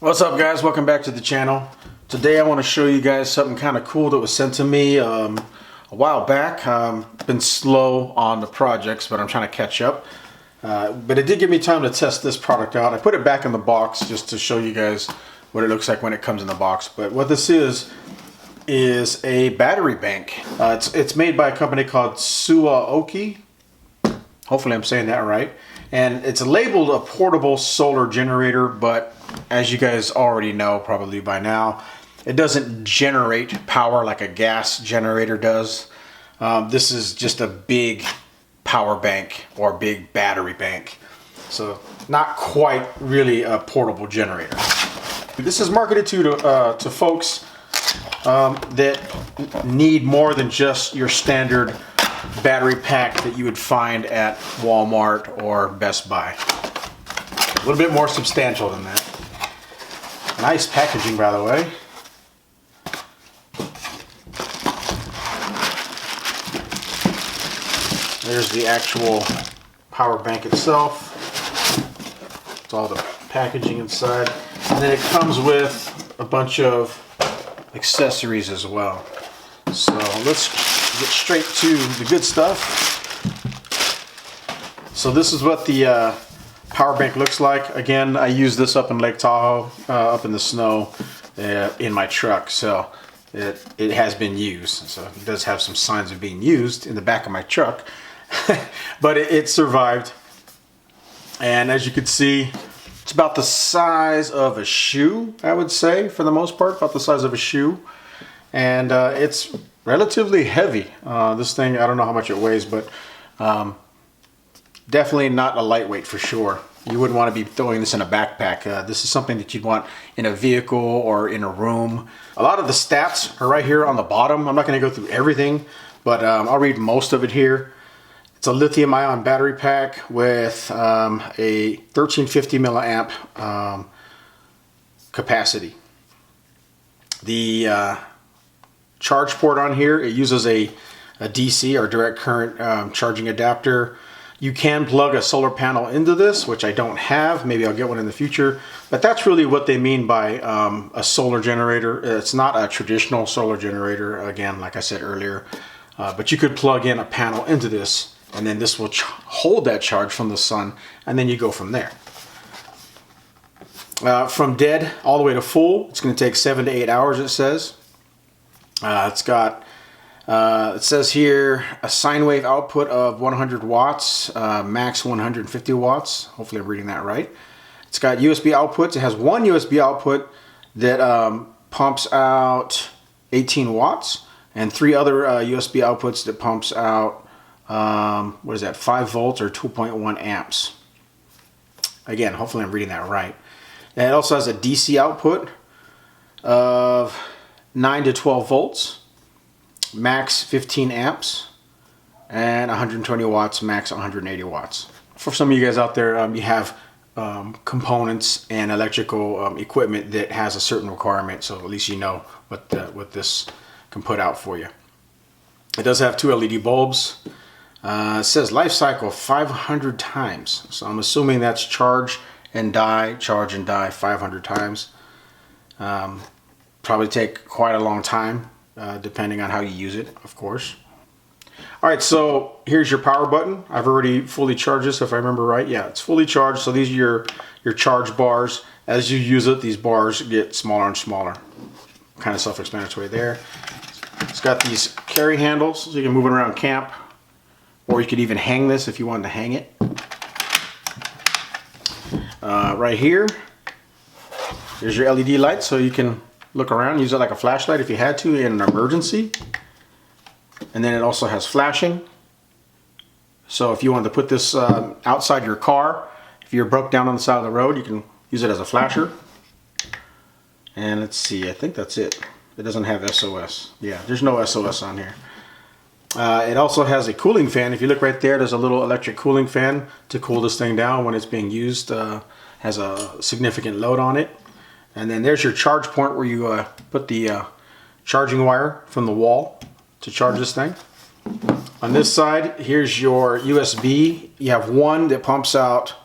What's up, guys? Welcome back to the channel. Today I want to show you guys something kind of cool that was sent to me a while back. Been slow on the projects, but I'm trying to catch up. But it did give me time to test this product out. I put it back in the box just to show you guys what it looks like when it comes in the box. But what this is a battery bank. It's made by a company called Suaoki. Hopefully I'm saying that right. And it's labeled a portable solar generator, but as you guys already know probably by now, it doesn't generate power like a gas generator does. This is just a big power bank or big battery bank. So not quite really a portable generator. This is marketed to folks that need more than just your standard battery pack that you would find at Walmart or Best Buy. A little bit more substantial than that. Nice packaging, by the way. There's the actual power bank itself. It's all the packaging inside. And then it comes with a bunch of accessories as well. So let's get straight to the good stuff. So this is what the power bank looks like. Again, I use this up in Lake Tahoe, up in the snow, in my truck. So it has been used. So it does have some signs of being used in the back of my truck, but it survived. And as you can see, it's about the size of a shoe, I would say, for the most part, about the size of a shoe. And it's relatively heavy. This thing, I don't know how much it weighs, but definitely not a lightweight for sure. You wouldn't want to be throwing this in a backpack. This is something that you'd want in a vehicle or in a room. A lot of the stats are right here on the bottom. I'm not going to go through everything, but I'll read most of it here. It's a lithium-ion battery pack with a 1350 milliamp capacity. The charge port on here, it uses a DC or direct current charging adapter. You can plug a solar panel into this, which I don't have. Maybe I'll get one in the future. But that's really what they mean by a solar generator. It's not a traditional solar generator, again, like I said earlier. But you could plug in a panel into this, and then this will hold that charge from the sun, and then you go from there. From dead all the way to full, it's going to take 7 to 8 hours, it says. It's got, it says here, a sine wave output of 100 watts, max 150 watts. Hopefully I'm reading that right. It's got USB outputs. It has one USB output that pumps out 18 watts and 3 other USB outputs that pumps out, what is that, 5 volts or 2.1 amps. Again, hopefully I'm reading that right. And it also has a DC output of 9 to 12 volts, max 15 amps, and 120 watts, max 180 watts. For some of you guys out there, you have components and electrical equipment that has a certain requirement, so at least you know what this can put out for you. It does have 2 LED bulbs. It says life cycle 500 times, so I'm assuming that's charge and die 500 times. Probably take quite a long time, depending on how you use it, of course. All right, so here's your power button. I've already fully charged this, if I remember right. Yeah, it's fully charged. So these are your charge bars. As you use it, these bars get smaller and smaller. Kind of self-explanatory there. It's got these carry handles, so you can move it around camp, or you could even hang this if you wanted to hang it. Right here, there's your LED light, so you can look around, use it like a flashlight if you had to in an emergency. And then it also has flashing. So if you wanted to put this outside your car, if you're broke down on the side of the road, you can use it as a flasher. And let's see, I think that's it. It doesn't have SOS. Yeah, there's no SOS on here. It also has a cooling fan. If you look right there, there's a little electric cooling fan to cool this thing down when it's being used. Has a significant load on it. And then there's your charge point where you put the charging wire from the wall to charge this thing. On this side, here's your USB. You have one that pumps out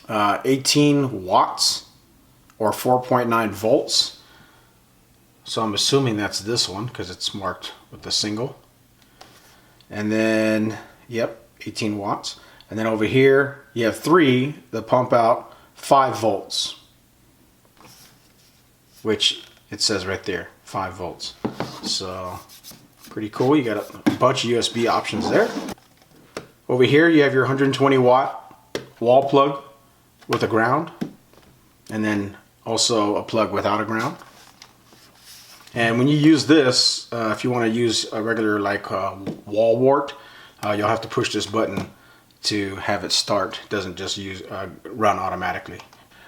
18 watts or 4.9 volts. So I'm assuming that's this one because it's marked with the single. And then, yep, 18 watts. And then over here, you have 3 that pump out 5 volts, which it says right there, 5 volts. So pretty cool. You got a bunch of USB options there. Over here, you have your 120 watt wall plug with a ground, and then also a plug without a ground. And when you use this, if you want to use a regular like wall wart, you'll have to push this button to have it start. It doesn't just run automatically.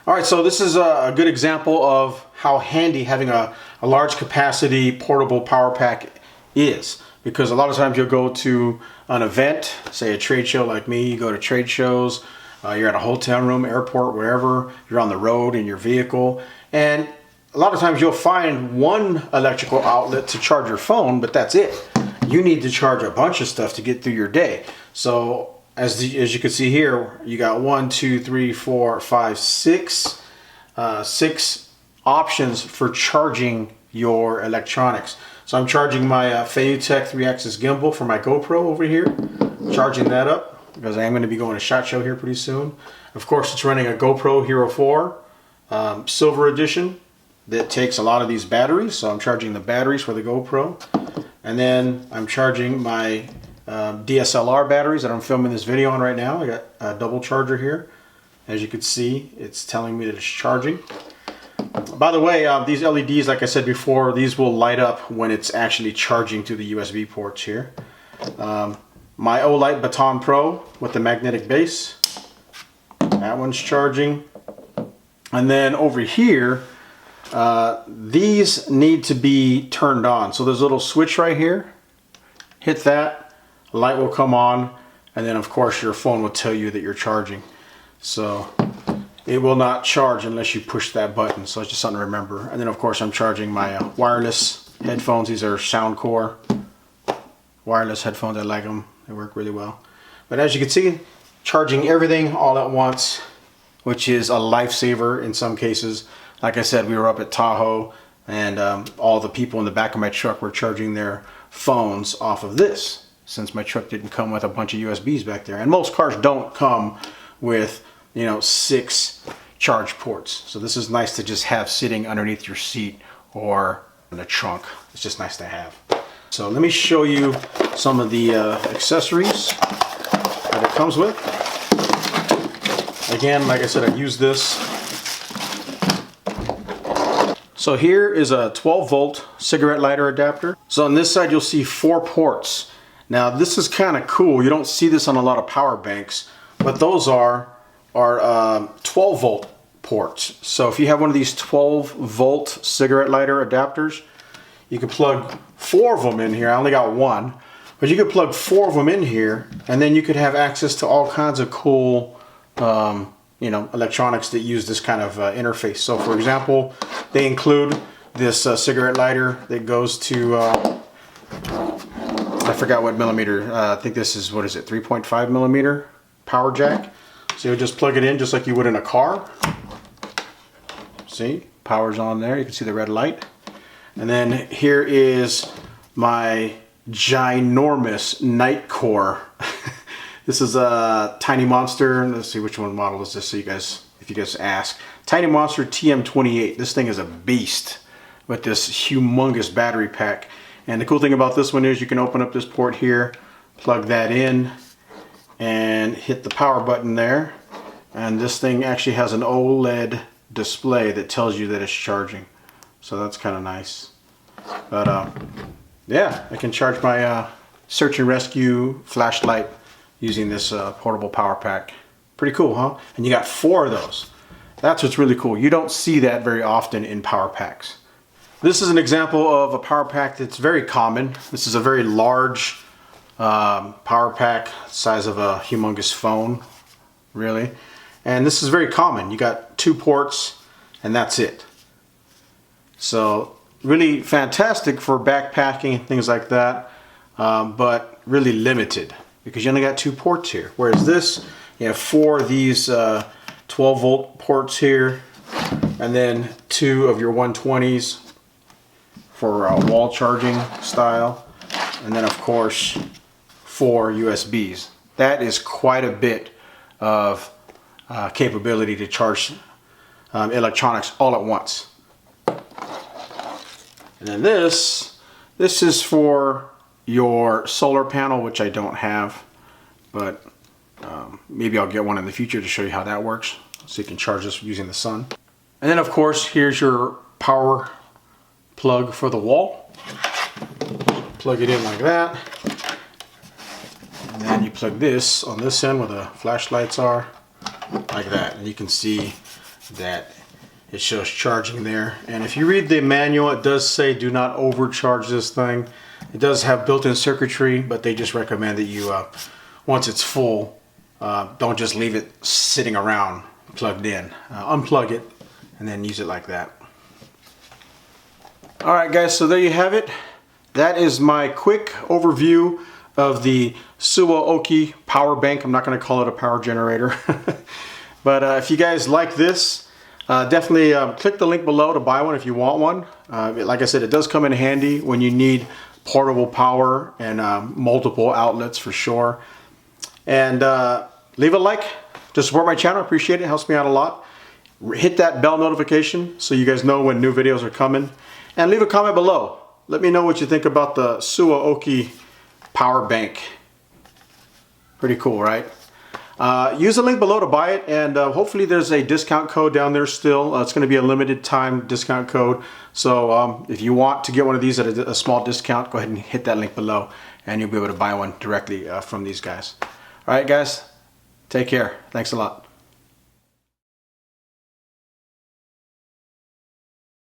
All right, so this is a good example of how handy having a large capacity portable power pack is, because a lot of times you'll go to an event, say a trade show like me, you go to trade shows, you're at a hotel room, airport, wherever, you're on the road in your vehicle, and a lot of times you'll find one electrical outlet to charge your phone, but that's it. You need to charge a bunch of stuff to get through your day. So as you can see here, you got 1, 2, 3, 4, 5, 6 options for charging your electronics. So I'm charging my Feiyutech 3-axis gimbal for my GoPro over here, charging that up because I am going to be going to SHOT Show here pretty soon. Of course, it's running a GoPro Hero 4 Silver Edition that takes a lot of these batteries, so I'm charging the batteries for the GoPro. And then I'm charging my DSLR batteries that I'm filming this video on right now. I got a double charger here. As you can see, it's telling me that it's charging. By the way, these LEDs, like I said before, these will light up when it's actually charging to the USB ports here. My Olight Baton Pro with the magnetic base, that one's charging. And then over here, these need to be turned on. So there's a little switch right here. Hit that, the light will come on, and then of course your phone will tell you that you're charging. So it will not charge unless you push that button, so it's just something to remember. And then of course I'm charging my wireless headphones. These are Soundcore wireless headphones. I like them, they work really well. But as you can see, charging everything all at once, which is a lifesaver in some cases. Like I said, we were up at Tahoe, and all the people in the back of my truck were charging their phones off of this, since my truck didn't come with a bunch of USBs back there. And most cars don't come with, you know, 6 charge ports. So this is nice to just have sitting underneath your seat or in the trunk. It's just nice to have. So let me show you some of the accessories that it comes with. Again, like I said, I use this. So here is a 12 volt cigarette lighter adapter. So on this side you'll see 4 ports. Now this is kind of cool. You don't see this on a lot of power banks, but those are 12 volt ports. So if you have one of these 12 volt cigarette lighter adapters, you can plug 4 of them in here. I only got 1, but you could plug 4 of them in here, and then you could have access to all kinds of cool you know, electronics that use this kind of interface. So for example, they include this cigarette lighter that goes to I forgot what millimeter. I think this is, what is it, 3.5 millimeter power jack. So you'll just plug it in just like you would in a car. See, power's on there. You can see the red light. And then here is my ginormous night core. This is a Tiny Monster. Let's see which one model is this, so you guys, if you guys ask. Tiny Monster TM28. This thing is a beast with this humongous battery pack. And the cool thing about this one is you can open up this port here, plug that in, and hit the power button there. And this thing actually has an OLED display that tells you that it's charging. So that's kind of nice. But yeah, I can charge my search and rescue flashlight using this portable power pack. Pretty cool, huh? And you got 4 of those. That's what's really cool. You don't see that very often in power packs. This is an example of a power pack that's very common. This is a very large power pack, size of a humongous phone, really. And this is very common. You got 2 ports, and that's it. So really fantastic for backpacking and things like that, but really limited, because you only got 2 ports here. Whereas this, you have 4 of these 12 volt ports here, and then 2 of your 120s for wall charging style, and then of course 4 USBs. That is quite a bit of capability to charge electronics all at once. And then this is for your solar panel, which I don't have, but maybe I'll get one in the future to show you how that works, so you can charge this using the sun. And then of course, here's your power plug for the wall. Plug it in like that. And then you plug this on this end where the flashlights are, like that. And you can see that it shows charging there. And if you read the manual, it does say do not overcharge this thing. It does have built-in circuitry, but they just recommend that you, once it's full, don't just leave it sitting around plugged in. Unplug it and then use it like that. Alright guys, so there you have it. That is my quick overview of the Suaoki power bank. I'm not going to call it a power generator. But if you guys like this, definitely click the link below to buy one if you want one. Like I said, it does come in handy when you need portable power and multiple outlets for sure. And leave a like to support my channel. I appreciate it. It helps me out a lot. Hit that bell notification so you guys know when new videos are coming. And leave a comment below. Let me know what you think about the Suaoki power bank. Pretty cool, right? Use the link below to buy it, and hopefully there's a discount code down there still. It's going to be a limited time discount code. So if you want to get one of these at a small discount, go ahead and hit that link below and you'll be able to buy one directly from these guys. Alright guys, take care. Thanks a lot.